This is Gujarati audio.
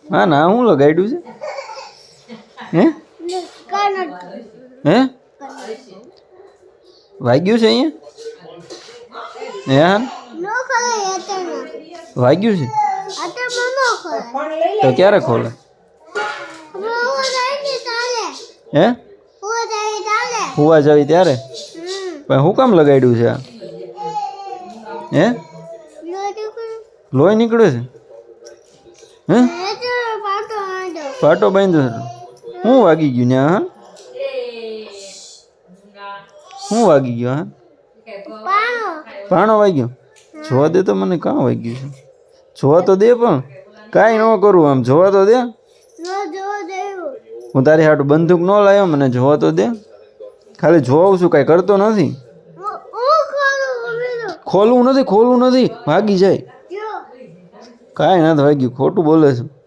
હા ના હું લગાડ્યું છે હે હે વાગ્યું છે અહીંયા હે હા વાગ્યું છે તો ક્યારે ખોલે હે હુવા જાવી ત્યારે પણ હું કામ લગાડ્યું છે આ હે લોહી નીકળે છે હે પાટો બાંધ્યો છે હું વાગી ગયું ને હા હું વાગી ગયો હા પાણો વાગ્યો જોવા દે તો મને કાં વાગ્યું છે જોવા તો દે પણ કાંઈ ન કરું આમ જોવા તો દે હું તારી હાટું બંદૂક ન લાવ્યો મને જોવા તો દે ખાલી જોઉં છું કાંઈ કરતો નથી ખોલવું નથી વાગી જાય કાંઈ નથી વાગ્યું ખોટું બોલે છે